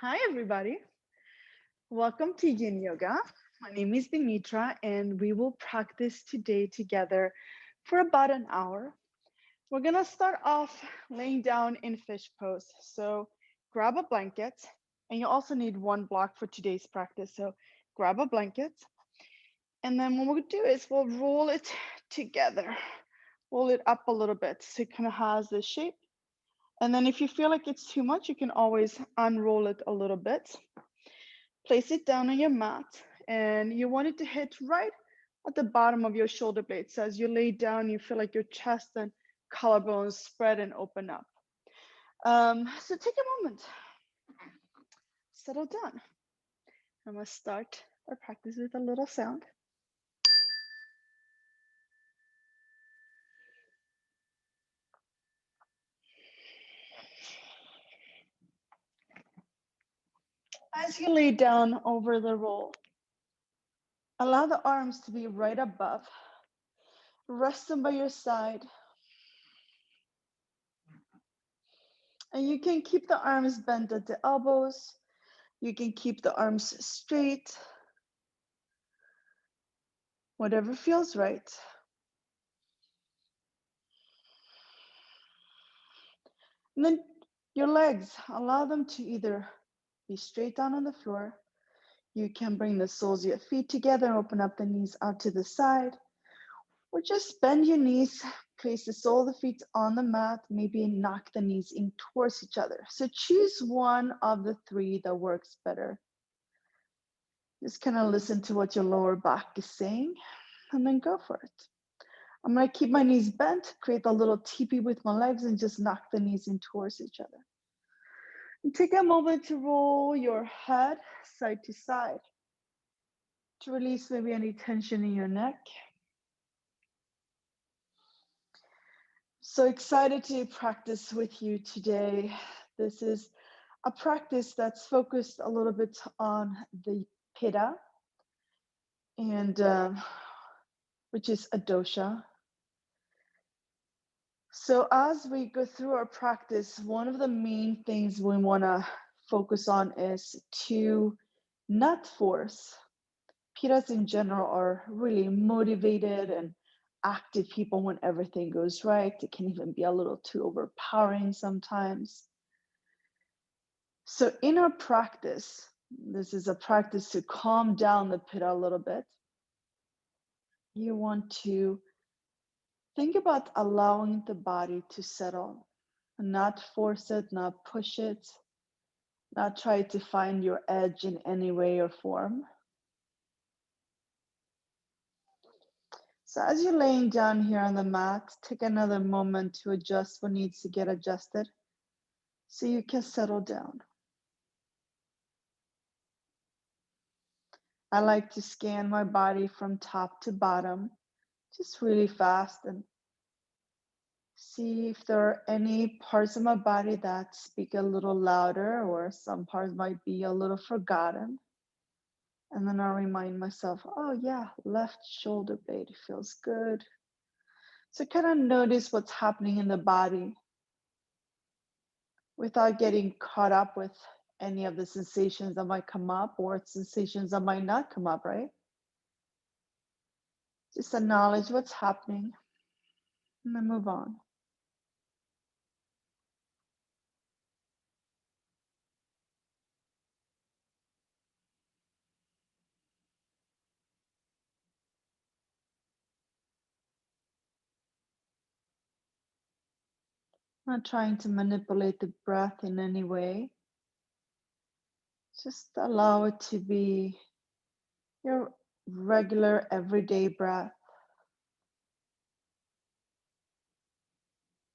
Hi, everybody. Welcome to Yin Yoga. My name is Dimitra, and we will practice today together for about an hour. We're going to start off laying down in fish pose. So grab a blanket, and you also need one block for today's practice. So grab a blanket, and then what we'll do is we'll roll it together, roll it up a little bit so it kind of has this shape. And then if you feel like it's too much, you can always unroll it a little bit. Place it down on your mat, and you want it to hit right at the bottom of your shoulder blades. So as you lay down, you feel like your chest and collarbones spread and open up. So take a moment, settle down. I'm gonna start our practice with a little sound. As you lay down over the roll, allow the arms to be right above. Rest them by your side. And you can keep the arms bent at the elbows. You can keep the arms straight. Whatever feels right. And then your legs, allow them to either be straight down on the floor. You can bring the soles of your feet together, open up the knees out to the side, or just bend your knees, place the sole of the feet on the mat, maybe knock the knees in towards each other. So choose one of the three that works better. Just kind of listen to what your lower back is saying, and then go for it. I'm gonna keep my knees bent, create a little teepee with my legs, and just knock the knees in towards each other. And take a moment to roll your head side to side to release maybe any tension in your neck. So excited to practice with you today. This is a practice that's focused a little bit on the Pitta, and which is a dosha. So as we go through our practice, one of the main things we want to focus on is to not force. Pittas in general are really motivated and active people when everything goes right. It can even be a little too overpowering sometimes. So in our practice, this is a practice to calm down the Pitta a little bit. You want to think about allowing the body to settle, not force it, not push it, not try to find your edge in any way or form. So as you're laying down here on the mat, take another moment to adjust what needs to get adjusted so you can settle down. I like to scan my body from top to bottom, just really fast, and see if there are any parts of my body that speak a little louder, or some parts might be a little forgotten. And then I'll remind myself, oh yeah, left shoulder blade feels good. So kind of notice what's happening in the body without getting caught up with any of the sensations that might come up or sensations that might not come up, right? Just acknowledge what's happening and then move on. Not trying to manipulate the breath in any way. Just allow it to be your regular everyday breath.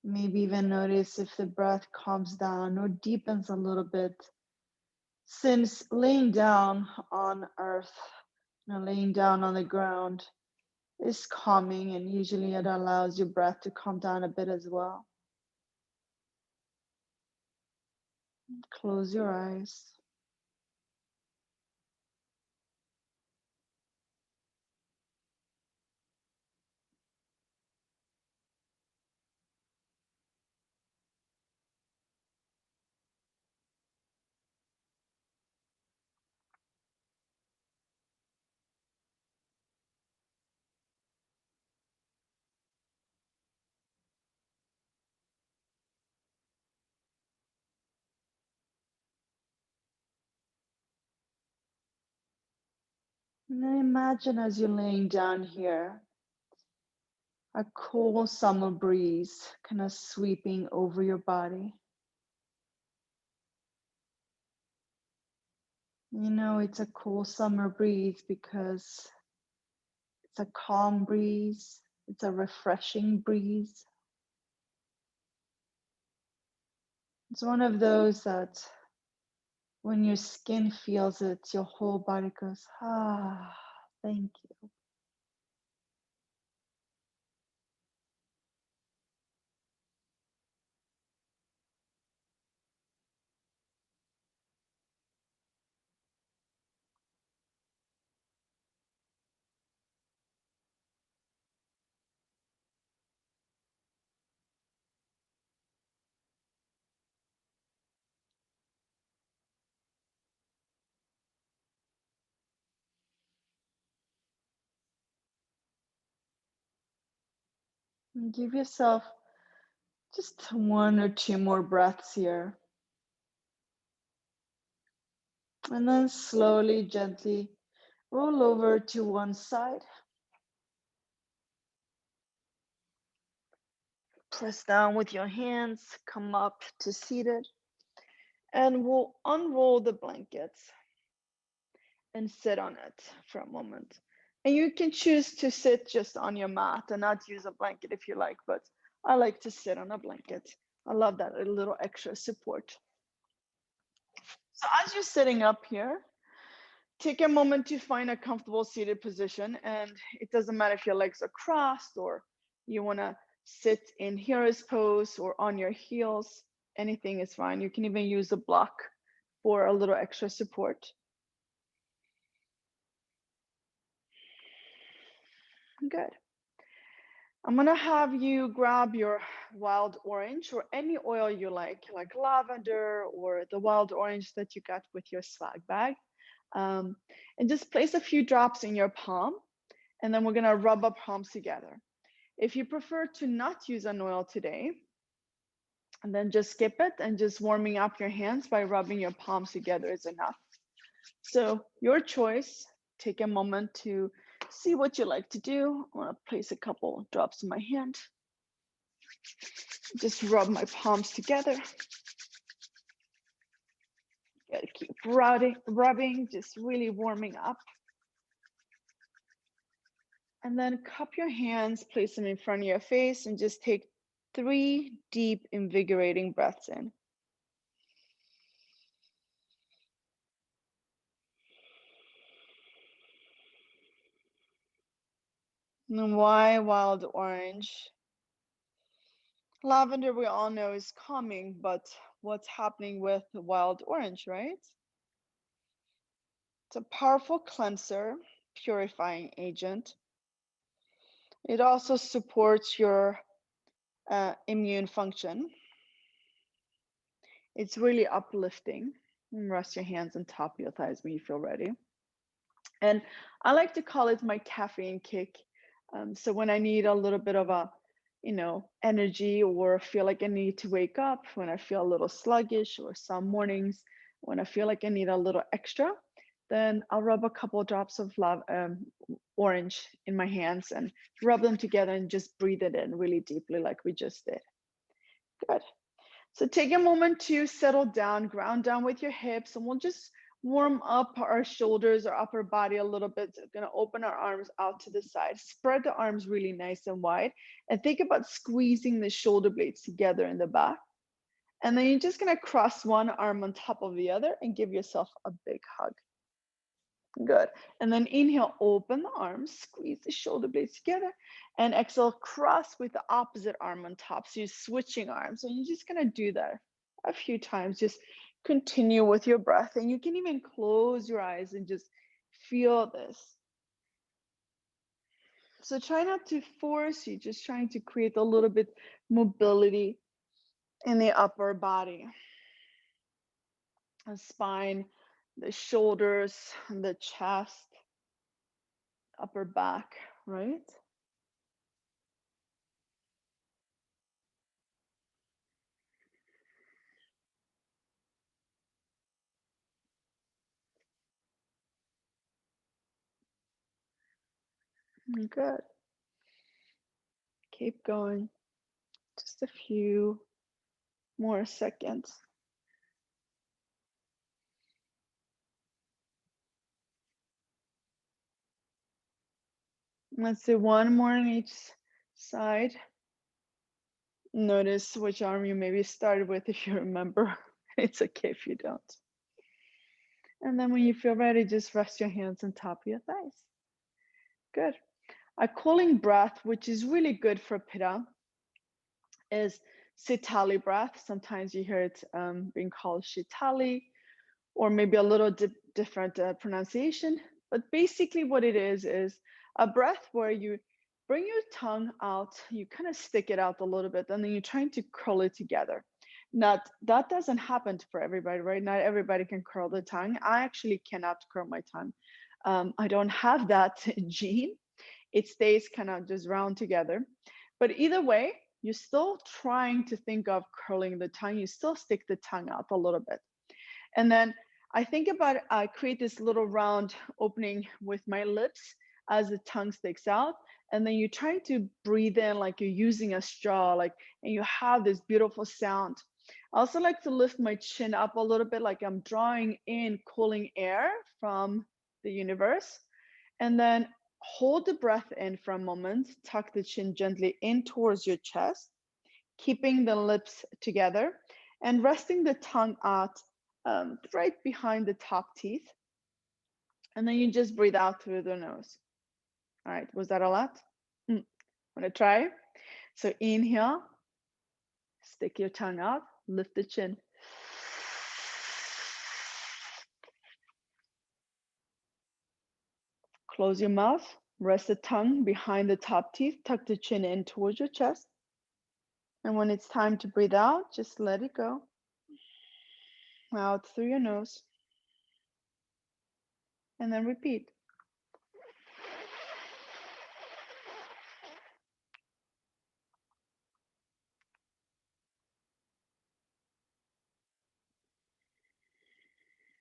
Maybe even notice if the breath calms down or deepens a little bit. Since laying down on earth, laying down on the ground is calming, and usually it allows your breath to calm down a bit as well. Close your eyes. And then imagine as you're laying down here, a cool summer breeze kind of sweeping over your body. You know, it's a cool summer breeze because it's a calm breeze, it's a refreshing breeze. It's one of those that when your skin feels it, your whole body goes, ah, thank you. And give yourself just one or two more breaths here. And then slowly, gently roll over to one side. Press down with your hands, come up to seated. And we'll unroll the blankets and sit on it for a moment. And you can choose to sit just on your mat and not use a blanket if you like, but I like to sit on a blanket. I love that a little extra support. So as you're sitting up here, take a moment to find a comfortable seated position. And it doesn't matter if your legs are crossed or you want to sit in hero's pose or on your heels, anything is fine. You can even use a block for a little extra support. Good. I'm gonna have you grab your wild orange or any oil you like lavender or the wild orange that you got with your swag bag. And just place a few drops in your palm, and then we're gonna rub our palms together. If you prefer to not use an oil today, and then just skip it and just warming up your hands by rubbing your palms together is enough. So your choice, take a moment to see what you like to do. I wanna place a couple drops in my hand. Just rub my palms together. Gotta keep rubbing, just really warming up. And then cup your hands, place them in front of your face, and just take 3 deep, invigorating breaths in. And why wild orange? Lavender, we all know, is calming, but what's happening with the wild orange, right? It's a powerful cleanser, purifying agent. It also supports your immune function. It's really uplifting. Rest your hands on top of your thighs when you feel ready. And I like to call it my caffeine kick. So when I need a little bit of a, energy or feel like I need to wake up, when I feel a little sluggish, or some mornings when I feel like I need a little extra, then I'll rub a couple of drops of orange in my hands and rub them together and just breathe it in really deeply like we just did. Good. So take a moment to settle down, ground down with your hips, and we'll just warm up our shoulders, our upper body a little bit. So we're gonna open our arms out to the side, spread the arms really nice and wide, and think about squeezing the shoulder blades together in the back. And then you're just gonna cross one arm on top of the other and give yourself a big hug. Good. And then inhale, open the arms, squeeze the shoulder blades together, and exhale, cross with the opposite arm on top. So you're switching arms. And you're just going to do that a few times. Just continue with your breath. And you can even close your eyes and just feel this. So try not to force, you're just trying to create a little bit mobility in the upper body. The spine, the shoulders, the chest, upper back, right? Good. Keep going. Just a few more seconds. Let's do one more on each side. Notice which arm you maybe started with if you remember. It's okay if you don't. And then when you feel ready, just rest your hands on top of your thighs. Good. A cooling breath, which is really good for Pitta, is Sitali breath. Sometimes you hear it being called Sitali, or maybe a little different pronunciation. But basically what it is a breath where you bring your tongue out, you kind of stick it out a little bit, and then you're trying to curl it together. Now, that doesn't happen for everybody, right? Not everybody can curl the tongue. I actually cannot curl my tongue. I don't have that gene. It stays kind of just round together. But either way, you're still trying to think of curling the tongue. You still stick the tongue out a little bit. And then I think about I create this little round opening with my lips as the tongue sticks out. And then you're trying to breathe in like you're using a straw, like, and you have this beautiful sound. I also like to lift my chin up a little bit, like I'm drawing in cooling air from the universe. And then hold the breath in for a moment, tuck the chin gently in towards your chest, keeping the lips together and resting the tongue out right behind the top teeth. And then you just breathe out through the nose. All right, was that a lot? Want to try? So inhale, stick your tongue out, lift the chin. Close your mouth, rest the tongue behind the top teeth, tuck the chin in towards your chest. And when it's time to breathe out, just let it go. Out through your nose. And then repeat.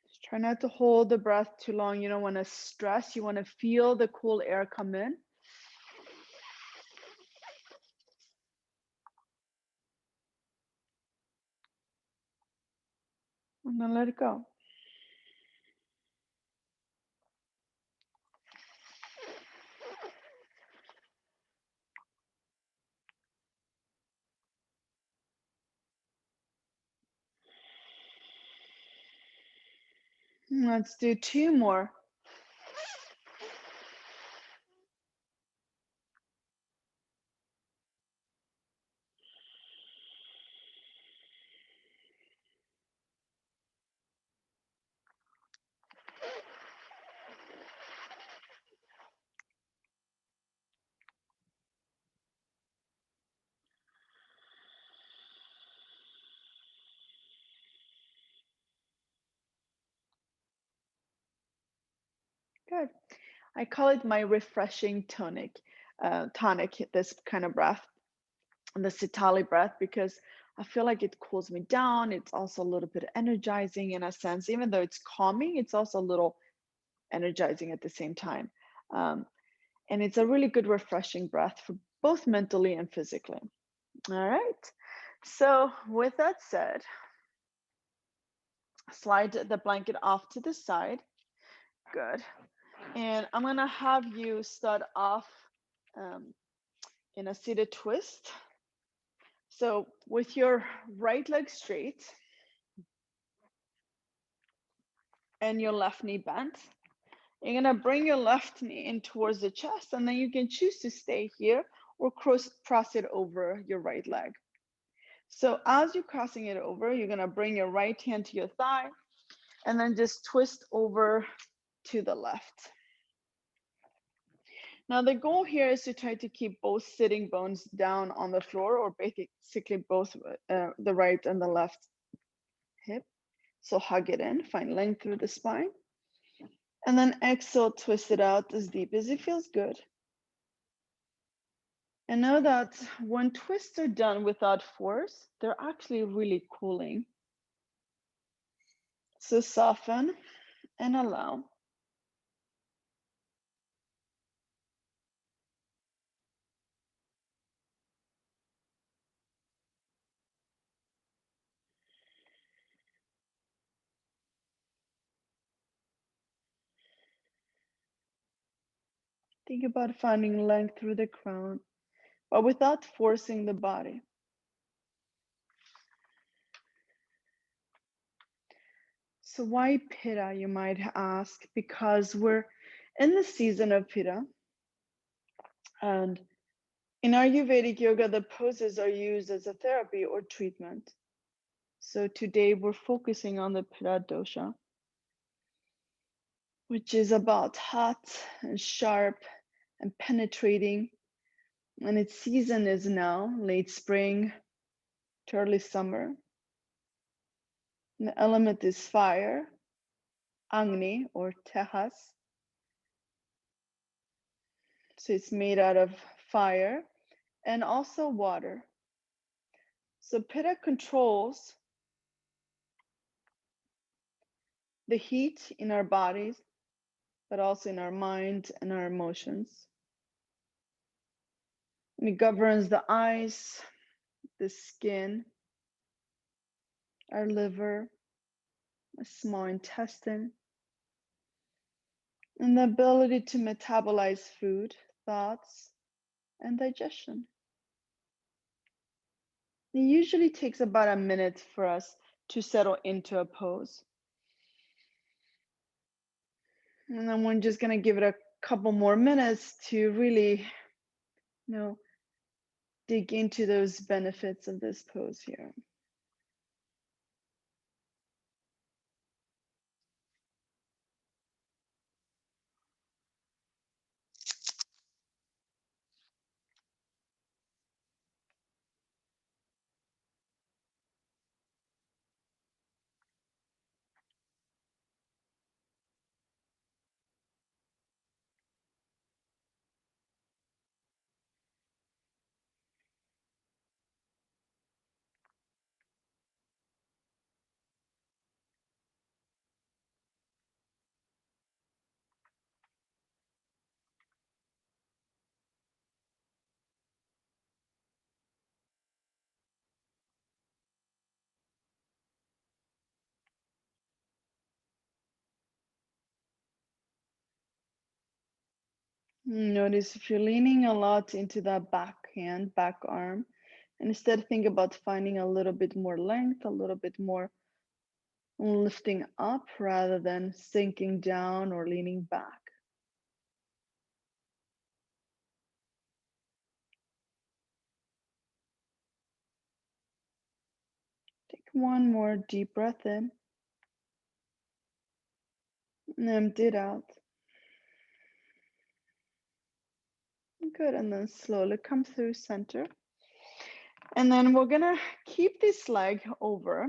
Just try not to hold the breath too long. You don't want to stress. You want to feel the cool air come in. And then let it go. Let's do two more. Good. I call it my refreshing tonic, this kind of breath, the Sitali breath, because I feel like it cools me down. It's also a little bit energizing in a sense. Even though it's calming, it's also a little energizing at the same time. And it's a really good refreshing breath for both mentally and physically. All right. So with that said, slide the blanket off to the side. Good. And I'm gonna have you start off in a seated twist. So with your right leg straight and your left knee bent, you're gonna bring your left knee in towards the chest, and then you can choose to stay here or cross it over your right leg. So as you're crossing it over, you're gonna bring your right hand to your thigh and then just twist over to the left. Now the goal here is to try to keep both sitting bones down on the floor, or basically both the right and the left hip. So hug it in, find length through the spine. And then exhale, twist it out as deep as it feels good. And know that when twists are done without force, they're actually really cooling. So soften and allow. Think about finding length through the crown, but without forcing the body. So why Pitta, you might ask? Because we're in the season of Pitta, and in Ayurvedic yoga, the poses are used as a therapy or treatment. So today we're focusing on the Pitta dosha, which is about hot and sharp and penetrating. And its season is now late spring to early summer. And the element is fire, Agni or Tehas. So it's made out of fire and also water. So Pitta controls the heat in our bodies, but also in our mind and our emotions. And it governs the eyes, the skin, our liver, a small intestine, and the ability to metabolize food, thoughts, and digestion. It usually takes about a minute for us to settle into a pose. And then we're just going to give it a couple more minutes to really, dig into those benefits of this pose here. Notice if you're leaning a lot into that back hand, back arm, and instead think about finding a little bit more length, a little bit more lifting up rather than sinking down or leaning back. Take one more deep breath in and empty it out. Good, and then slowly come through center. And then we're gonna keep this leg over.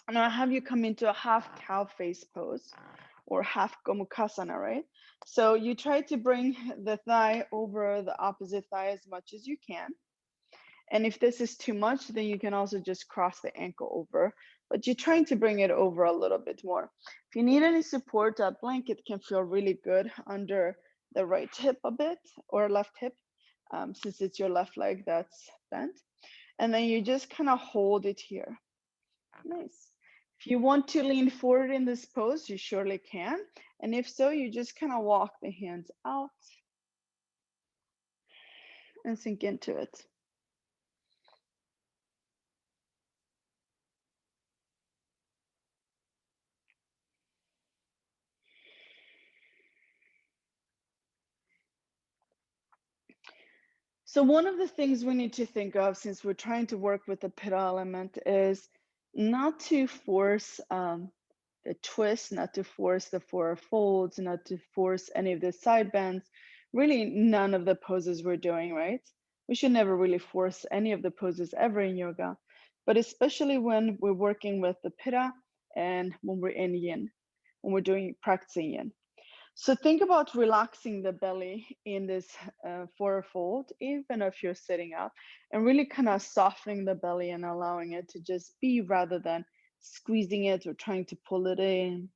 And I'll have you come into a half cow face pose or half Gomukhasana, right? So you try to bring the thigh over the opposite thigh as much as you can. And if this is too much, then you can also just cross the ankle over, but you're trying to bring it over a little bit more. If you need any support, that blanket can feel really good under the right hip a bit or left hip, since it's your left leg that's bent. And then you just kind of hold it here. Nice. If you want to lean forward in this pose, you surely can. And if so, you just kind of walk the hands out and sink into it. So one of the things we need to think of, since we're trying to work with the Pitta element, is not to force the twist, not to force the forward folds, not to force any of the side bends, really none of the poses we're doing, right? We should never really force any of the poses ever in yoga, but especially when we're working with the Pitta and when we're in Yin, when we're practicing Yin. So think about relaxing the belly in this forward fold, even if you're sitting up, and really kind of softening the belly and allowing it to just be rather than squeezing it or trying to pull it in.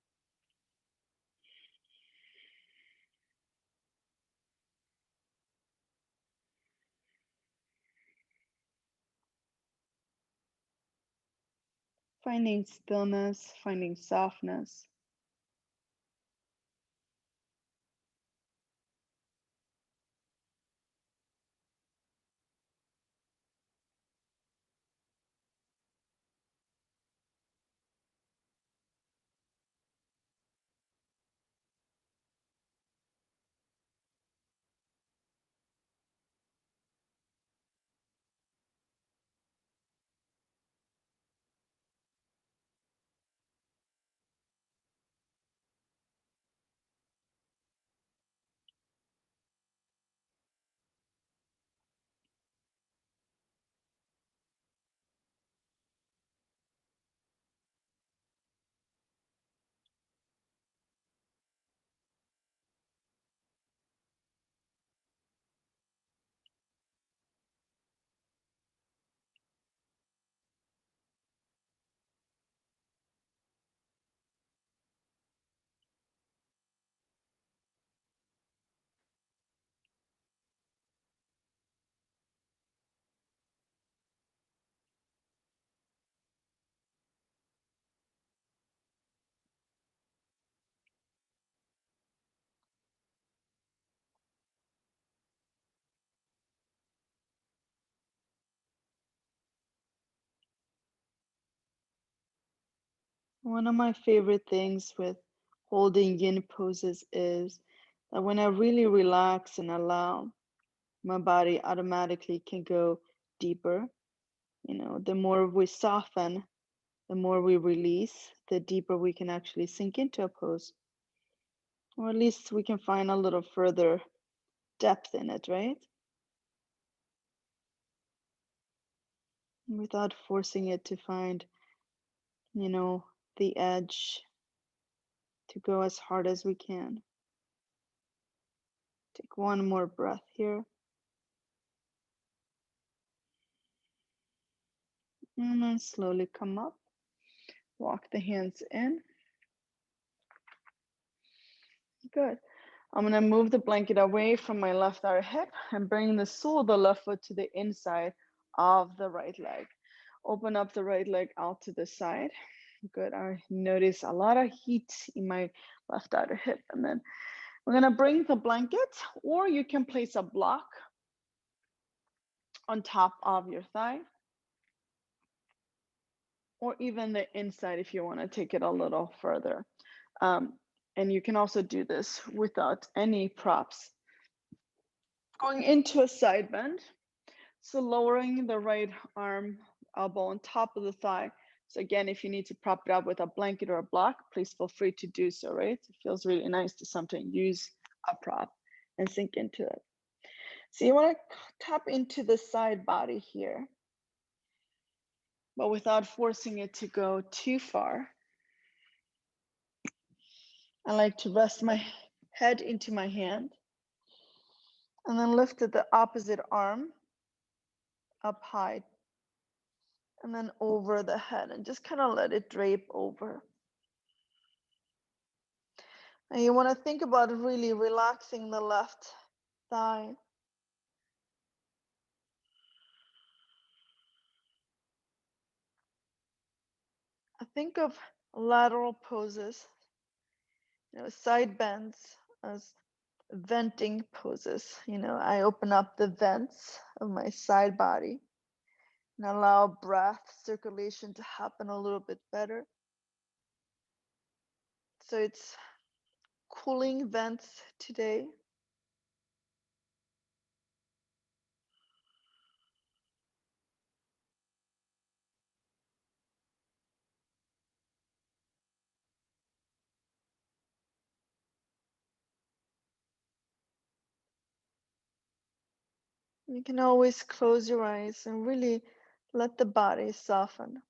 Finding stillness, finding softness. One of my favorite things with holding yin poses is that when I really relax and allow, my body automatically can go deeper. The more we soften, the more we release, the deeper we can actually sink into a pose. Or at least we can find a little further depth in it, right? Without forcing it to find, the edge to go as hard as we can. Take one more breath here. And then slowly come up. Walk the hands in. Good. I'm going to move the blanket away from my left outer hip and bring the sole of the left foot to the inside of the right leg. Open up the right leg out to the side. Good. I notice a lot of heat in my left outer hip. And then we're going to bring the blanket, or you can place a block on top of your thigh, or even the inside if you want to take it a little further. And you can also do this without any props. Going into a side bend. So lowering the right arm, elbow on top of the thigh. So again, if you need to prop it up with a blanket or a block, please feel free to do so, right? It feels really nice to sometimes use a prop and sink into it. So you want to tap into the side body here, but without forcing it to go too far. I like to rest my head into my hand and then lift the opposite arm up high and then over the head and just kind of let it drape over. And you want to think about really relaxing the left thigh. I think of lateral poses, side bends as venting poses. I open up the vents of my side body and allow breath circulation to happen a little bit better. So it's cooling vents today. You can always close your eyes and really let the body soften.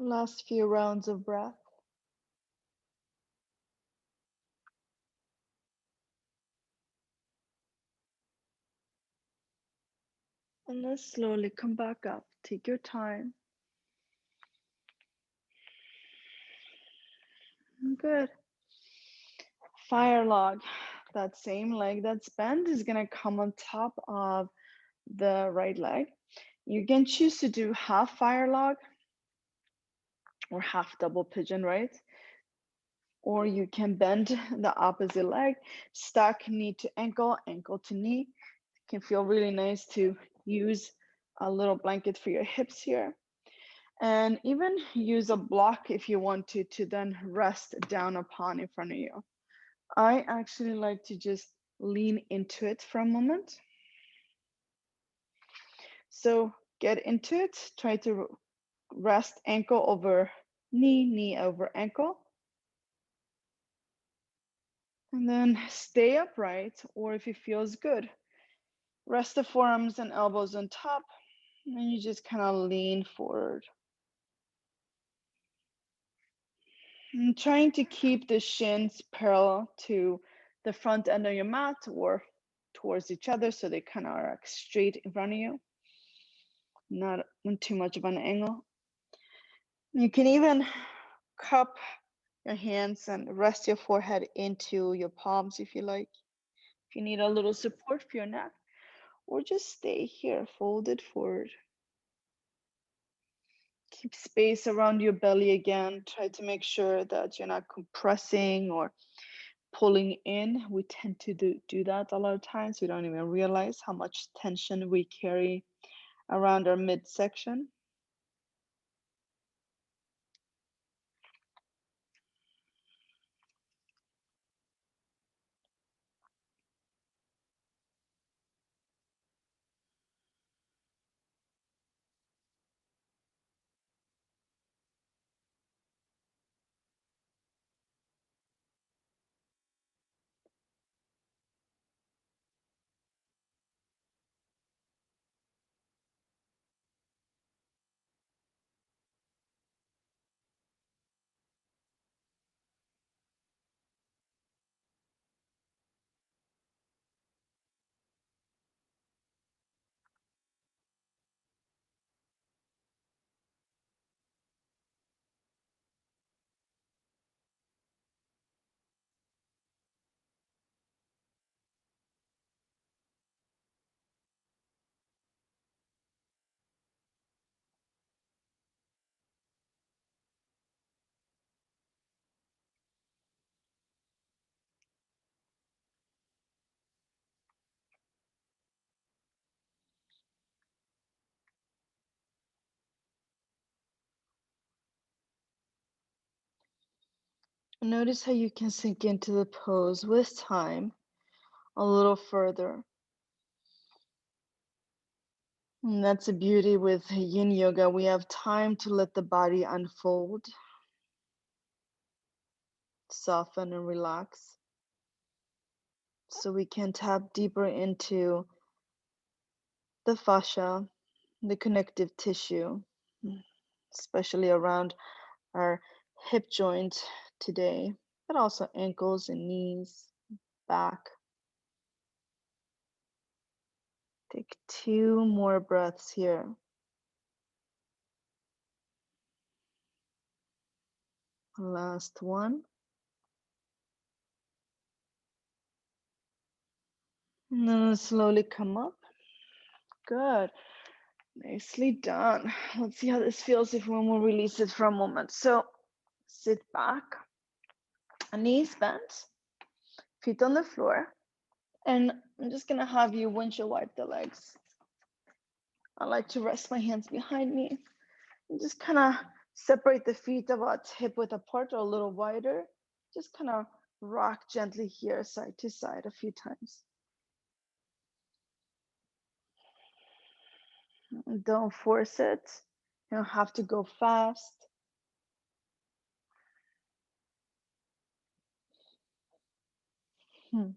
Last few rounds of breath. And then slowly come back up. Take your time. Good. Fire log. That same leg that's bent is going to come on top of the right leg. You can choose to do half fire log or half double pigeon, right? Or you can bend the opposite leg, stack knee to ankle, ankle to knee. It can feel really nice to use a little blanket for your hips here. And even use a block if you want to then rest down upon in front of you. I actually like to just lean into it for a moment. So get into it, try to rest ankle over knee, knee over ankle. And then stay upright, or if it feels good, rest the forearms and elbows on top, and you just kind of lean forward. And trying to keep the shins parallel to the front end of your mat or towards each other so they kind of are like straight in front of you, not too much of an angle. You can even cup your hands and rest your forehead into your palms if you like. If you need a little support for your neck, or just stay here, folded forward. Keep space around your belly again. Try to make sure that you're not compressing or pulling in. We tend to do that a lot of times. We don't even realize how much tension we carry around our midsection. Notice how you can sink into the pose with time a little further. And that's the beauty with Yin Yoga. We have time to let the body unfold, soften, and relax. So we can tap deeper into the fascia, the connective tissue, especially around our hip joint today, but also ankles and knees, back. Take 2 more breaths here. Last one. And then slowly come up. Good. Nicely done. Let's see how this feels if when we'll release it for a moment. So sit back, knees bent, feet on the floor. And I'm just gonna have you windshield wipe the legs. I like to rest my hands behind me and just kind of separate the feet about hip width apart or a little wider. Just kind of rock gently here, side to side, a few times. Don't force it. You don't have to go fast. You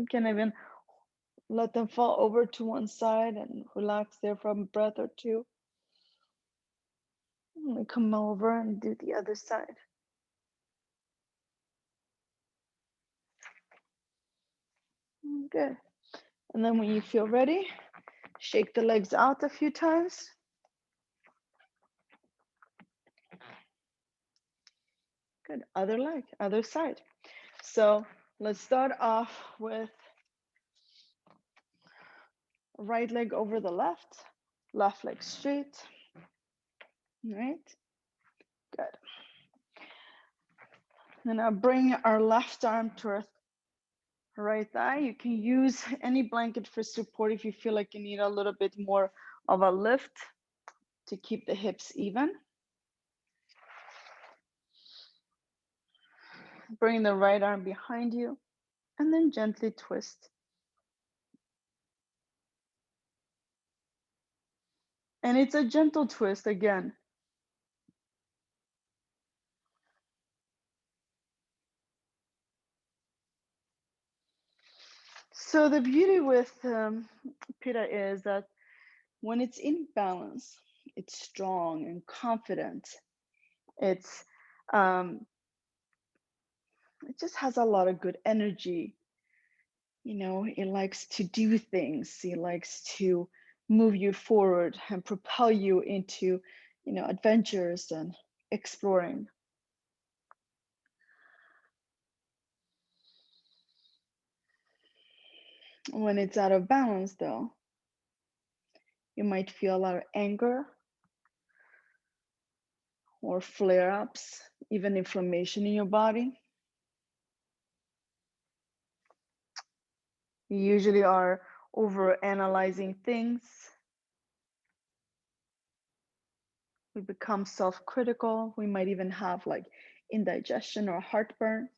can even let them fall over to one side and relax there for a breath or two. And we come over and do the other side. Good. And then when you feel ready, shake the legs out a few times. Good. Other leg, other side. So let's start off with right leg over the left leg straight. All right. Good. And now bring our left arm to our right thigh. You can use any blanket for support if you feel like you need a little bit more of a lift to keep the hips even. Bring the right arm behind you and then gently twist. And it's a gentle twist again. So the beauty with Pitta is that when it's in balance, it's strong and confident. It's it just has a lot of good energy. You know, it likes to do things. It likes to move you forward and propel you into, you know, adventures and exploring. When it's out of balance, though, you might feel a lot of anger or flare ups, even inflammation in your body. You usually are over analyzing things. We become self critical. We might even have like indigestion or heartburn.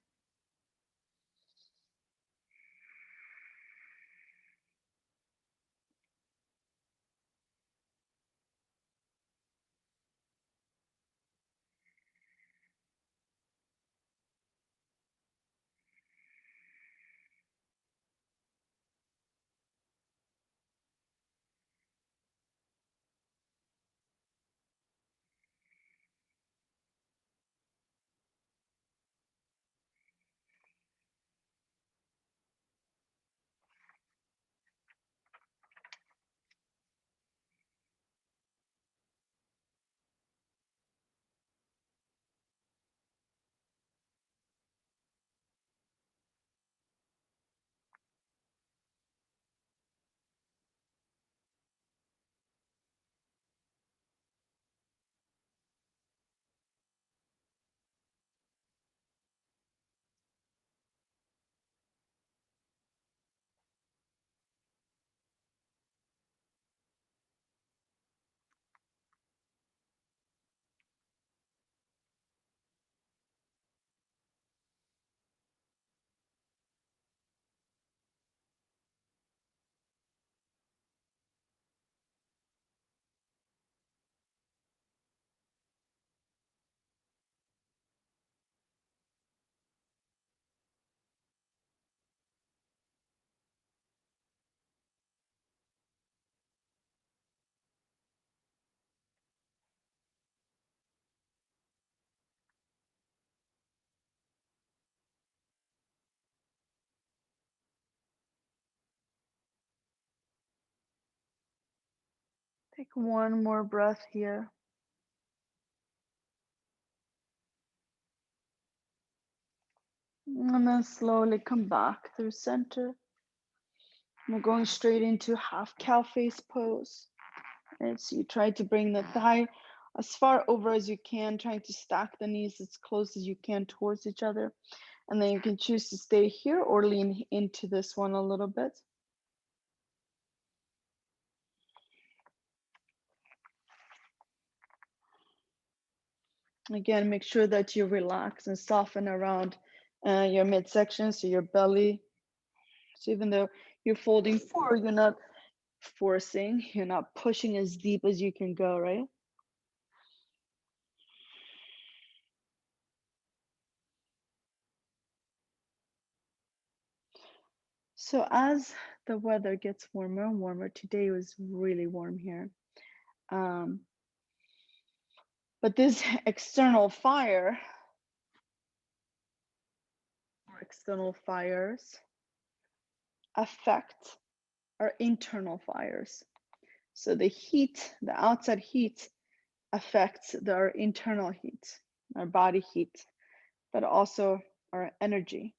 Take one more breath here. And then slowly come back through center. We're going straight into half cow face pose. And so you try to bring the thigh as far over as you can, trying to stack the knees as close as you can towards each other. And then you can choose to stay here or lean into this one a little bit. Again, make sure that you relax and soften around your midsection, so your belly. So even though you're folding forward, you're not forcing, you're not pushing as deep as you can go, right? So as the weather gets warmer and warmer, today was really warm here. But this external fire, or external fires, affect our internal fires. So the heat, the outside heat, affects our internal heat, our body heat, but also our energy.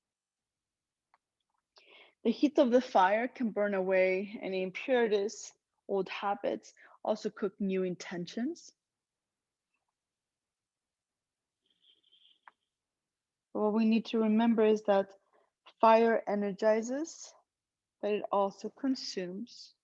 The heat of the fire can burn away any impurities, old habits, also cook new intentions. What we need to remember is that fire energizes, but it also consumes.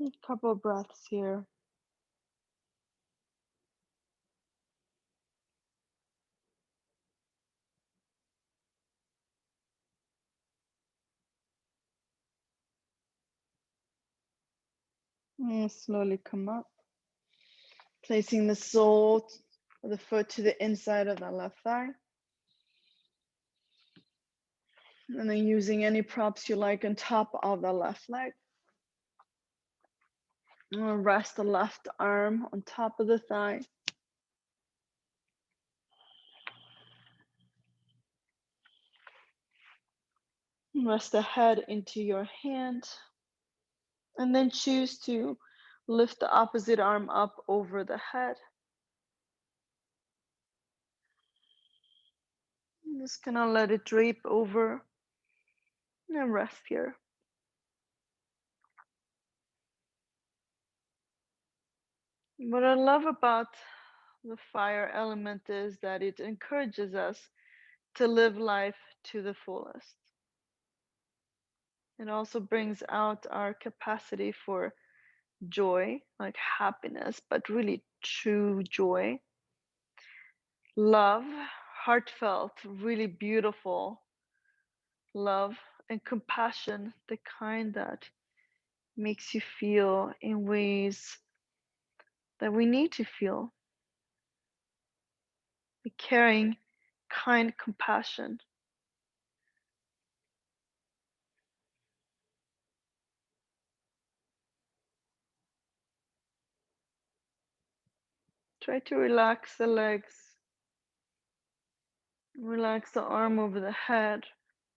A couple of breaths here. And slowly come up, placing the sole of the foot to the inside of the left thigh. And then using any props you like on top of the left leg. And rest the left arm on top of the thigh. Rest the head into your hand. And then choose to lift the opposite arm up over the head. Just gonna let it drape over and rest here. What I love about the fire element is that it encourages us to live life to the fullest. It also brings out our capacity for joy, like happiness, but really true joy. Love, heartfelt, really beautiful love, and compassion, the kind that makes you feel in ways that we need to feel. The caring, kind compassion. Try to relax the legs, relax the arm over the head,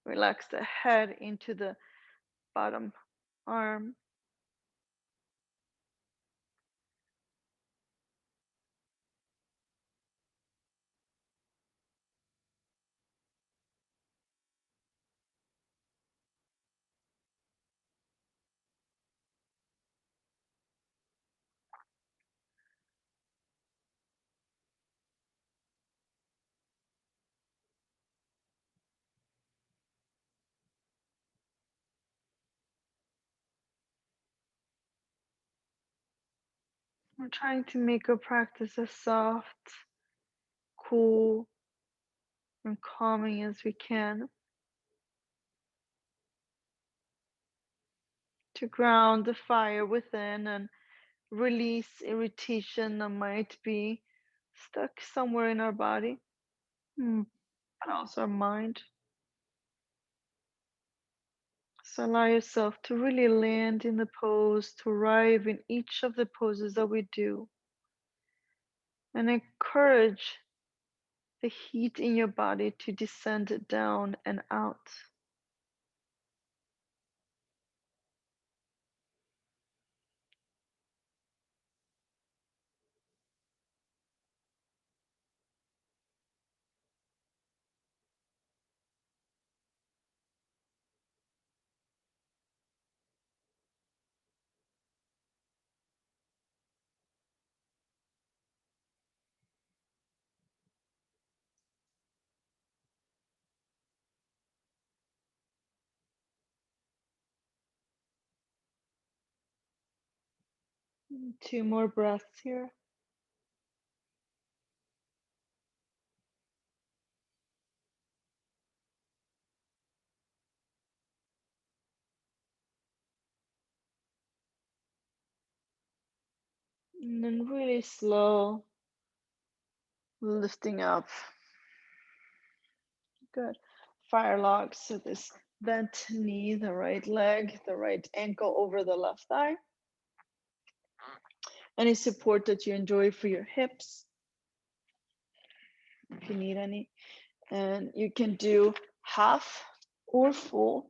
relax the head into the bottom arm. We're trying to make our practice as soft, cool, and calming as we can. to ground the fire within and release irritation that might be stuck somewhere in our body, Mm. but also our mind. So allow yourself to really land in the pose, to arrive in each of the poses that we do, and encourage the heat in your body to descend down and out. 2 more breaths here. And then really slow, lifting up. Good. Fire log. So this bent knee, the right leg, the right ankle over the left thigh. Any support that you enjoy for your hips, if you need any. And you can do half or full.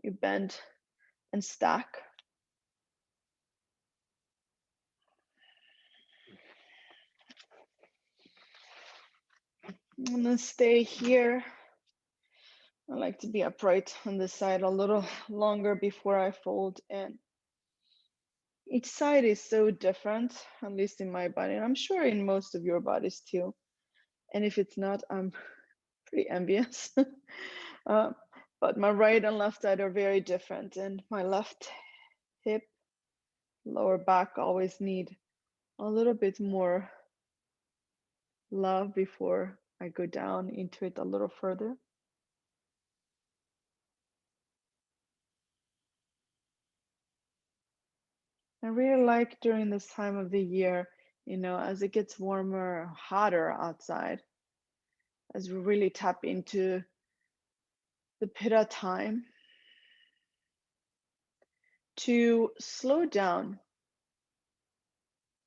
You bend and stack. And then stay here. I like to be upright on this side a little longer before I fold in. Each side is so different, at least in my body, and I'm sure in most of your bodies too. And if it's not, I'm pretty envious. uh, but my right and left side are very different, and my left hip, lower back always need a little bit more love before I go down into it a little further. I really like during this time of the year, as it gets warmer, hotter outside, as we really tap into the Pitta time, to slow down.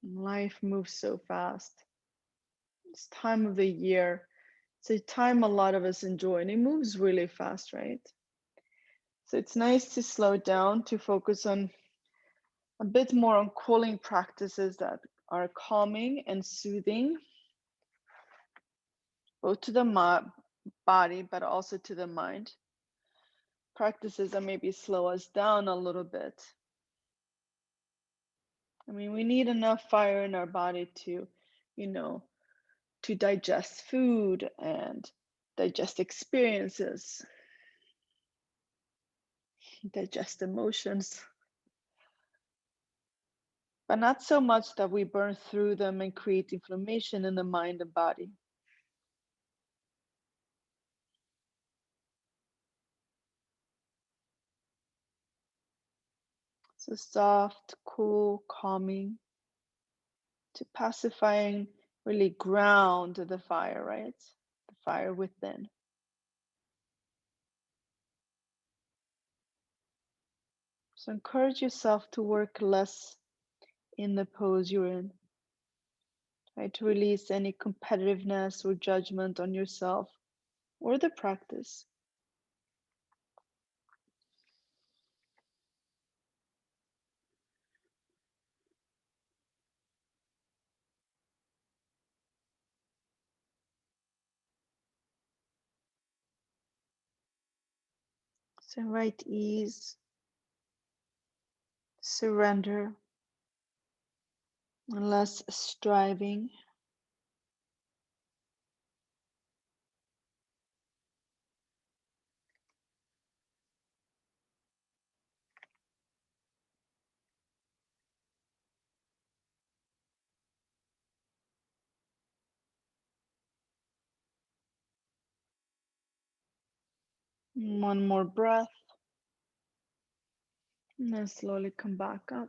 Life moves so fast. This time of the year, it's a time a lot of us enjoy, and it moves really fast, right? So it's nice to slow down, to focus on a bit more on cooling practices that are calming and soothing, both to the body, but also to the mind. Practices that maybe slow us down a little bit. I mean, we need enough fire in our body to, you know, to digest food and digest experiences, digest emotions, but not so much that we burn through them and create inflammation in the mind and body. So soft, cool, calming, to pacifying, really ground the fire, right? The fire within. So encourage yourself to work less in the pose you're in. Try to release any competitiveness or judgment on yourself or the practice. So invite ease, surrender, and less striving. One more breath. And then slowly come back up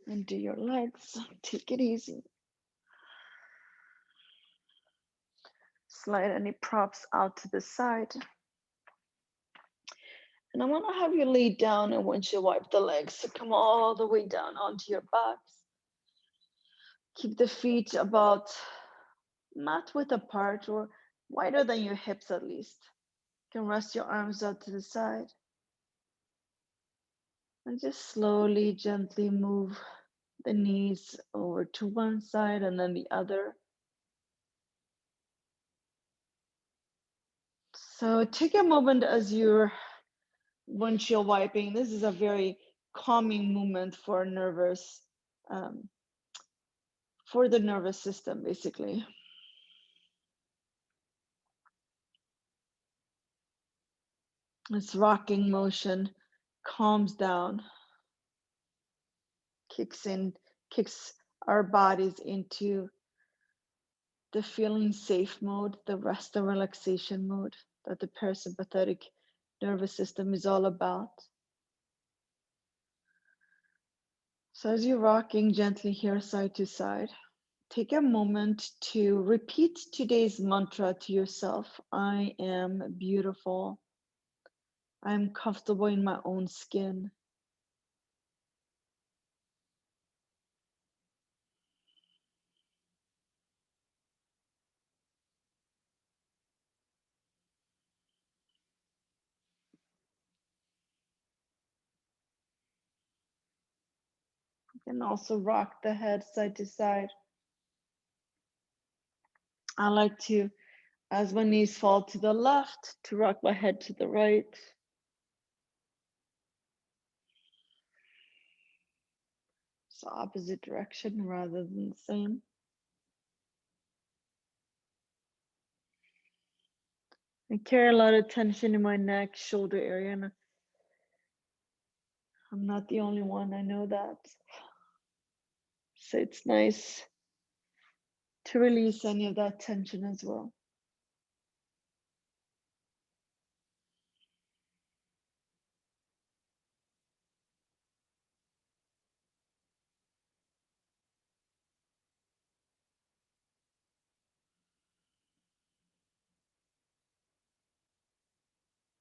and do your legs. Take it easy. Slide any props out to the side. And I want to have you lay down and once you wipe the legs, so come all the way down onto your backs. Keep the feet about mat width apart or wider than your hips at least. You can rest your arms out to the side. And just slowly, gently move the knees over to one side and then the other. So take a moment as you're windshield wiping. This is a very calming movement for for the nervous system, basically. This rocking motion calms down, kicks our bodies into the feeling safe mode, the rest and relaxation mode that the parasympathetic nervous system is all about. So as you're rocking gently here side to side, take a moment to repeat today's mantra to yourself. I am beautiful. I'm comfortable in my own skin. You can also rock the head side to side. I like to, as my knees fall to the left, to rock my head to the right. So opposite direction rather than the same. I carry a lot of tension in my neck, shoulder area, and I'm not the only one, I know that. So it's nice to release any of that tension as well.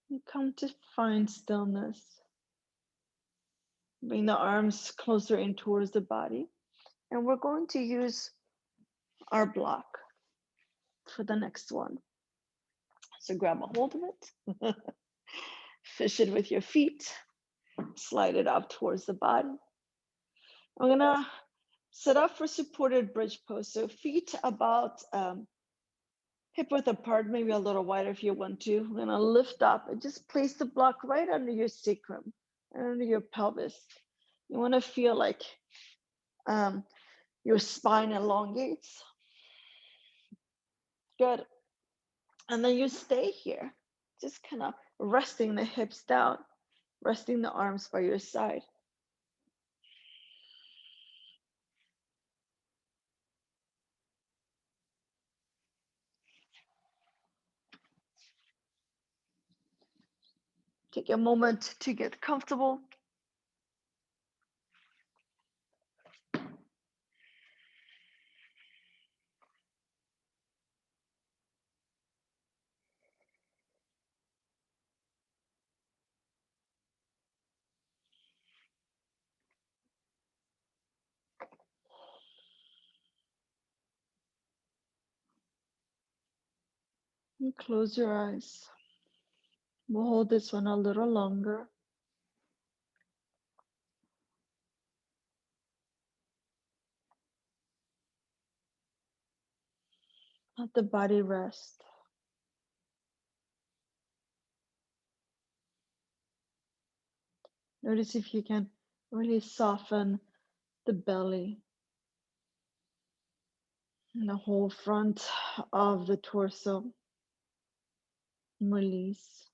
You come to find stillness. Bring the arms closer in towards the body. And we're going to use our block for the next one. So grab a hold of it, fish it with your feet, slide it up towards the body. I'm gonna set up for supported bridge pose. So feet about hip width apart, maybe a little wider if you want to. We're gonna lift up and just place the block right under your sacrum, under your pelvis. You wanna feel like your spine elongates. Good. And then you stay here, just kind of resting the hips down, resting the arms by your side. Take a moment to get comfortable. And close your eyes. We'll hold this one a little longer. Let the body rest. Notice if you can really soften the belly and the whole front of the torso. Release.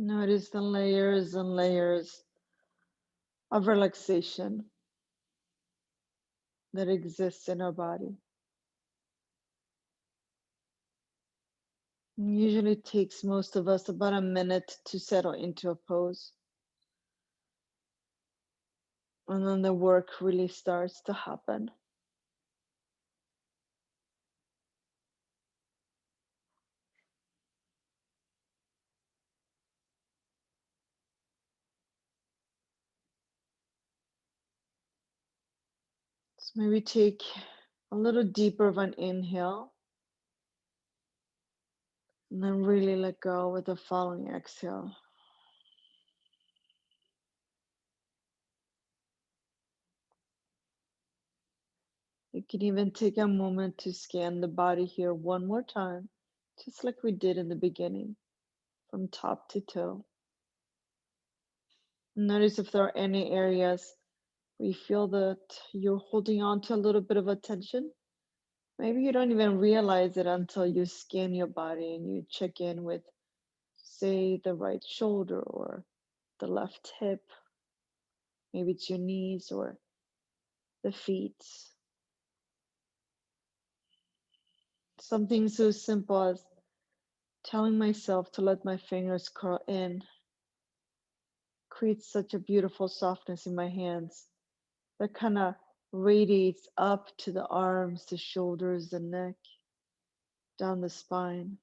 Notice the layers and layers of relaxation that exists in our body. It usually takes most of us about a minute to settle into a pose. And then the work really starts to happen. So maybe take a little deeper of an inhale and then really let go with the following exhale. You can even take a moment to scan the body here one more time, just like we did in the beginning, from top to toe. Notice if there are any areas where you feel that you're holding on to a little bit of attention. Maybe you don't even realize it until you scan your body and you check in with, say, the right shoulder or the left hip. Maybe it's your knees or the feet. Something so simple as telling myself to let my fingers curl in creates such a beautiful softness in my hands that kind of radiates up to the arms, the shoulders, the neck, down the spine.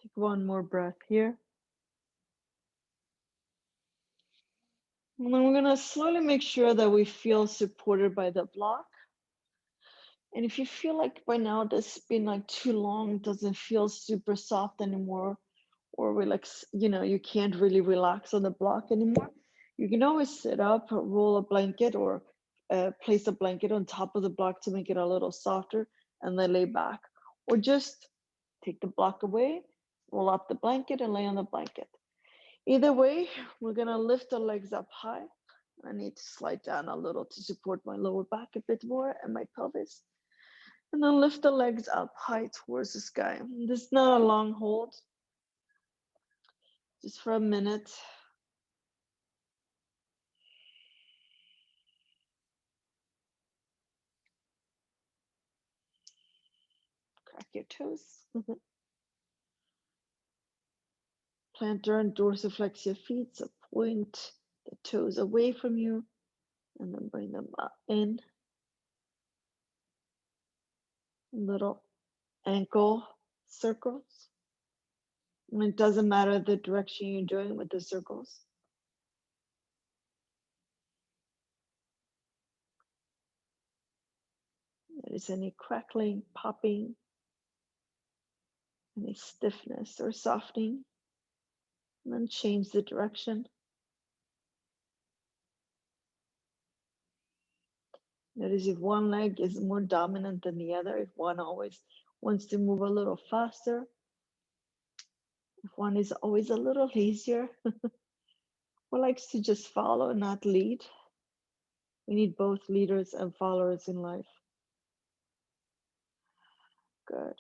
Take one more breath here. And then we're going to slowly make sure that we feel supported by the block. And if you feel like by now this has been like too long, doesn't feel super soft anymore, or relax, you can't really relax on the block anymore, you can always sit up, roll a blanket, or place a blanket on top of the block to make it a little softer, and then lay back. Or just take the block away, roll up the blanket, and lay on the blanket. Either way, we're gonna lift the legs up high. I need to slide down a little to support my lower back a bit more and my pelvis. And then lift the legs up high towards the sky. This is not a long hold, just for a minute. Crack your toes. Plantar and dorsiflex your feet, so point the toes away from you and then bring them up in. Little ankle circles. And it doesn't matter the direction you're doing with the circles. There is any crackling, popping, any stiffness or softening. And then change the direction. Notice if one leg is more dominant than the other, if one always wants to move a little faster, if one is always a little lazier, or likes to just follow and not lead. We need both leaders and followers in life. Good.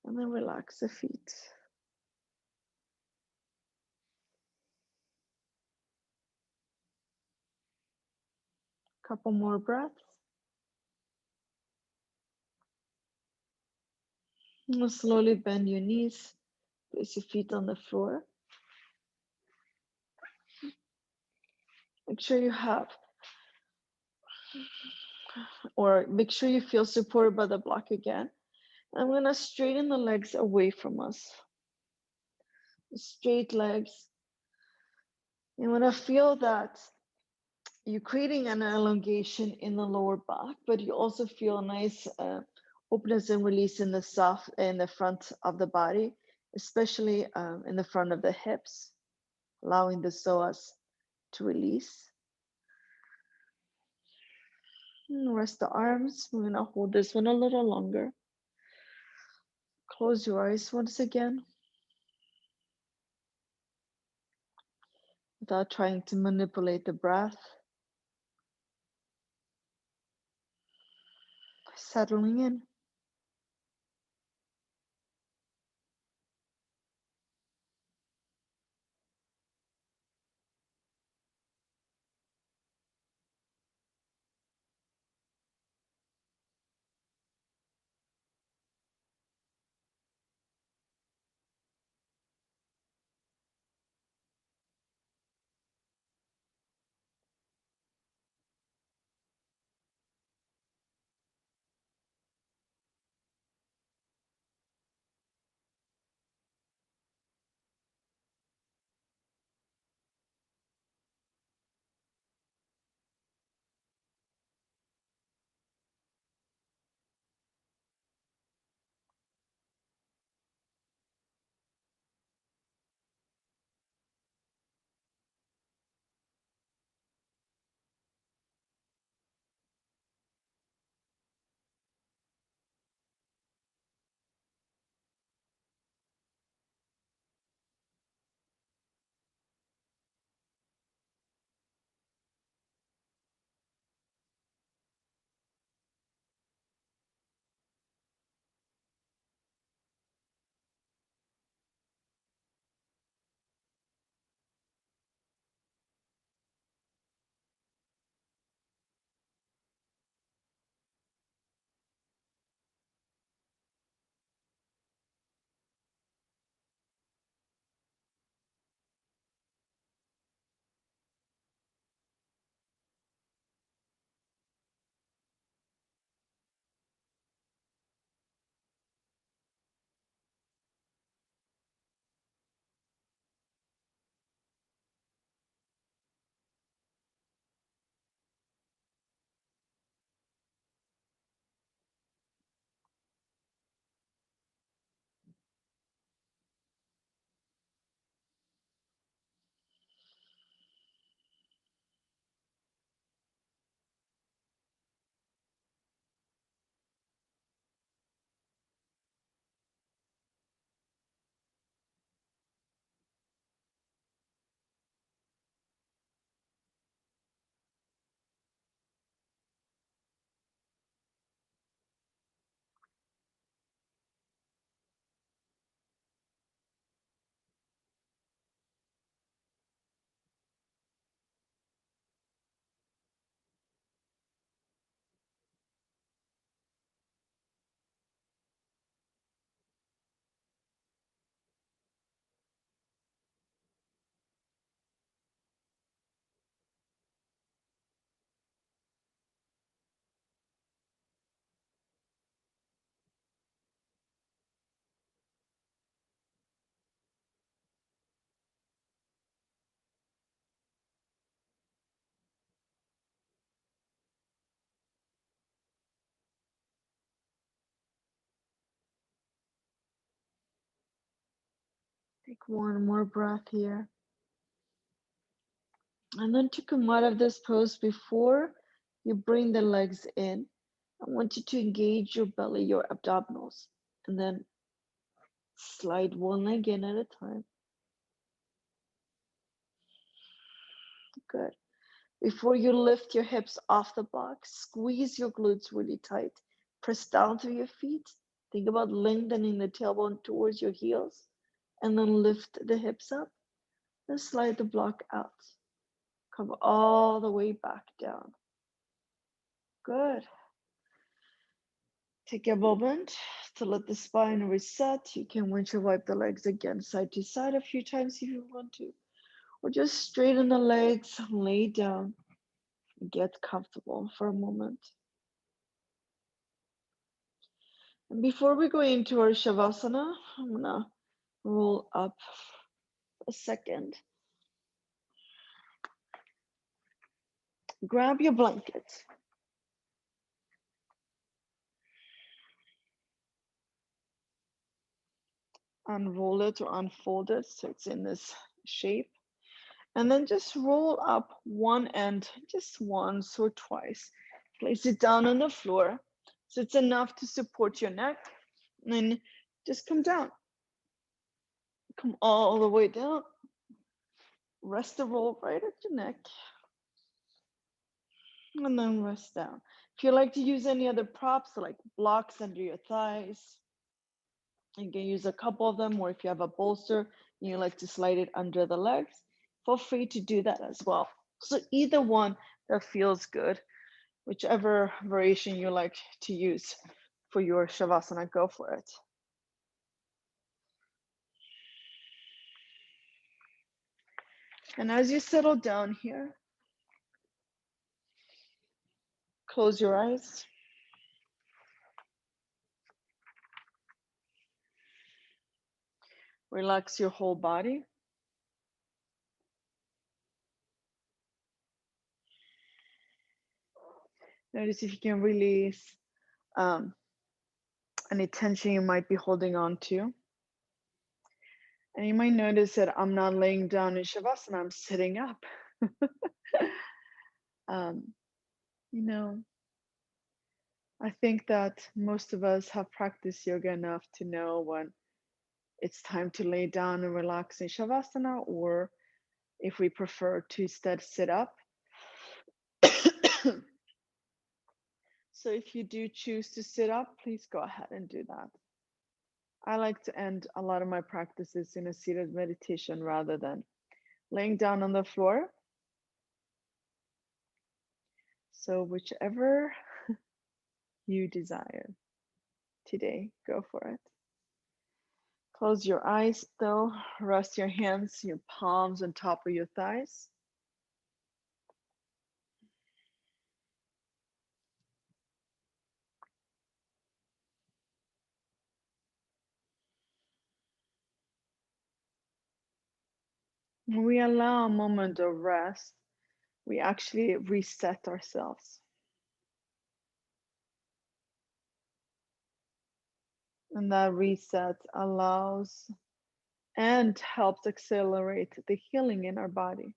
And then relax the feet. Couple more breaths. And slowly bend your knees, place your feet on the floor. Make sure you have, or make sure you feel supported by the block again. I'm gonna straighten the legs away from us. Straight legs. You wanna feel that you're creating an elongation in the lower back, but you also feel a nice openness and release in the front of the body, especially in the front of the hips, allowing the psoas to release. And rest the arms. We're gonna hold this one a little longer. Close your eyes once again without trying to manipulate the breath. Settling in. Take one more breath here. And then to come out of this pose, before you bring the legs in, I want you to engage your belly, your abdominals, and then slide one leg in at a time. Good. Before you lift your hips off the box, squeeze your glutes really tight. Press down through your feet. Think about lengthening the tailbone towards your heels, and then lift the hips up and slide the block out. Come all the way back down. Good. Take a moment to let the spine reset. You can windshield wipe the legs again, side to side a few times if you want to, or just straighten the legs, lay down, get comfortable for a moment. And before we go into our Shavasana, I'm gonna roll up a second. Grab your blanket. Unroll it or unfold it so it's in this shape. And then just roll up one end just once or twice. Place it down on the floor so it's enough to support your neck. And then just come down. Come all the way down. Rest the roll right at your neck. And then rest down. If you like to use any other props, like blocks under your thighs, you can use a couple of them, or if you have a bolster and you like to slide it under the legs, feel free to do that as well. So either one that feels good, whichever variation you like to use for your Shavasana, go for it. And as you settle down here, close your eyes. Relax your whole body. Notice if you can release any tension you might be holding on to. And you might notice that I'm not laying down in Shavasana, I'm sitting up. um, you know, I think that most of us have practiced yoga enough to know when it's time to lay down and relax in Shavasana, or if we prefer to instead sit up. So if you do choose to sit up, please go ahead and do that. I like to end a lot of my practices in a seated meditation rather than laying down on the floor. So whichever you desire today, go for it. Close your eyes though, rest your hands, your palms on top of your thighs. When we allow a moment of rest, we actually reset ourselves. And that reset allows and helps accelerate the healing in our body.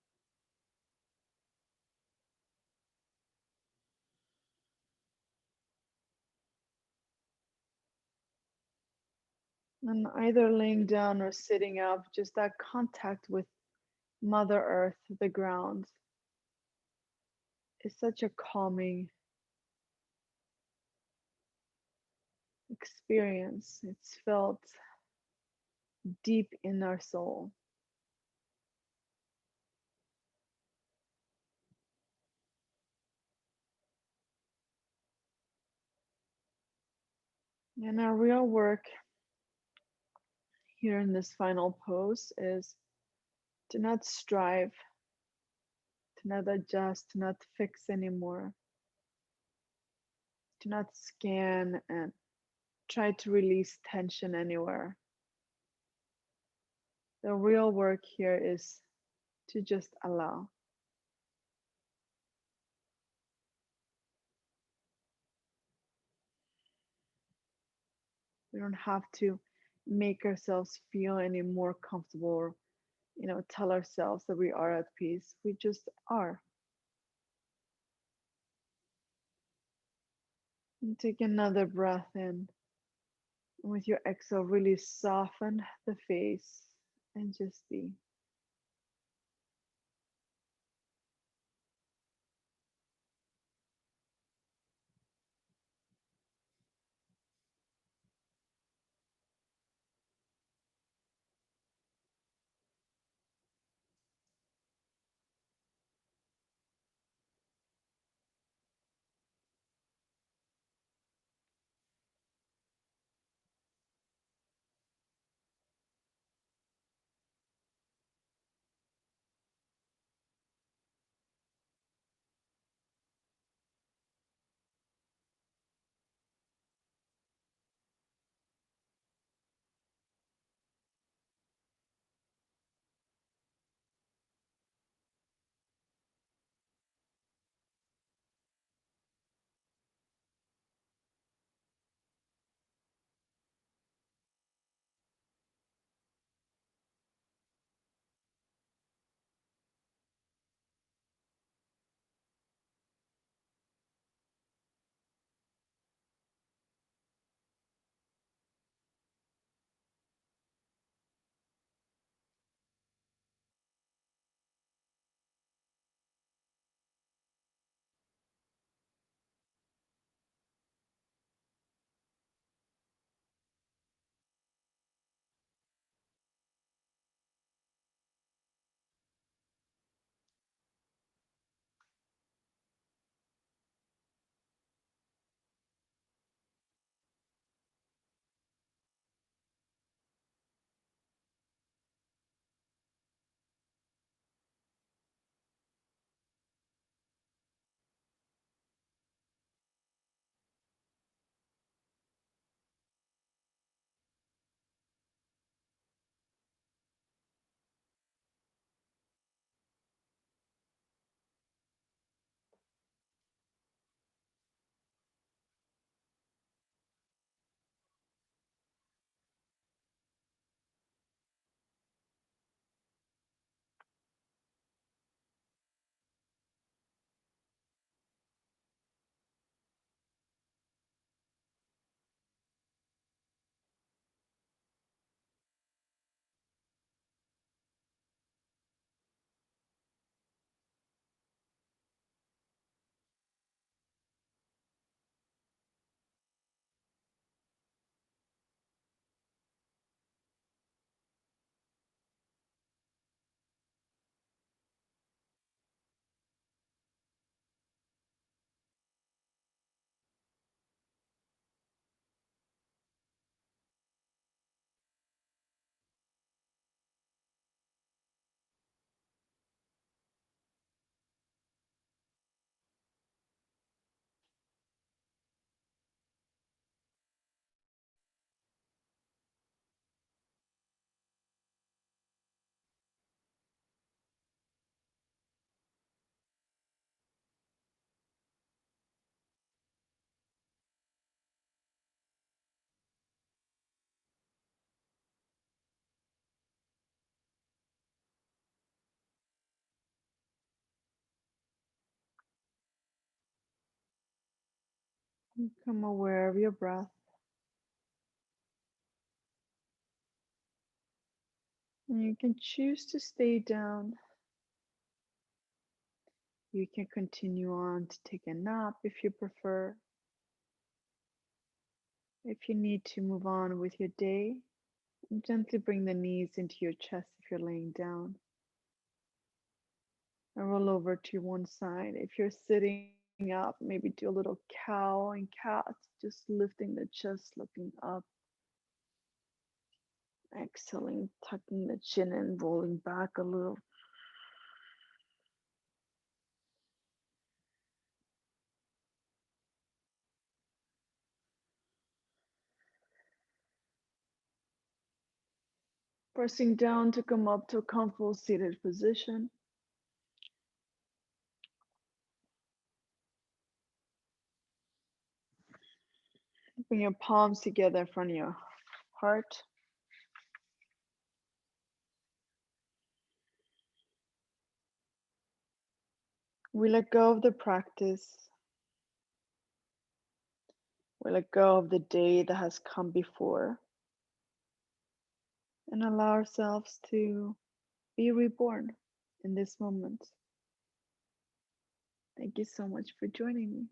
And either laying down or sitting up, just that contact with Mother Earth, the ground, is such a calming experience. It's felt deep in our soul. And our real work here in this final pose is to not strive, to not adjust, to not fix anymore, to not scan and try to release tension anywhere. The real work here is to just allow. We don't have to make ourselves feel any more comfortable or, tell ourselves that we are at peace. We just are. And take another breath in. And with your exhale, really soften the face and just be. Become aware of your breath. And you can choose to stay down. You can continue on to take a nap if you prefer. If you need to move on with your day, gently bring the knees into your chest if you're laying down. And roll over to one side. If you're sitting up, maybe do a little cow and cat, just lifting the chest, looking up, exhaling, tucking the chin and rolling back a little. Pressing down to come up to a comfortable seated position. Bring your palms together in front of your heart. We let go of the practice. We let go of the day that has come before and allow ourselves to be reborn in this moment. Thank you so much for joining me.